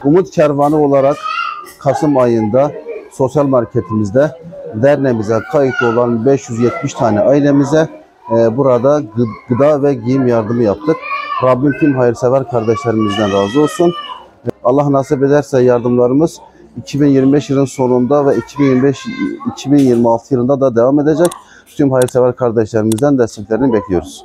Umut Kervanı olarak Kasım ayında sosyal marketimizde derneğimize kayıtlı olan 570 tane ailemize burada gıda ve giyim yardımı yaptık. Rabbim tüm hayırsever kardeşlerimizden razı olsun. Allah nasip ederse yardımlarımız 2025 yılın sonunda ve 2026 yılında da devam edecek. Tüm hayırsever kardeşlerimizden desteklerini bekliyoruz.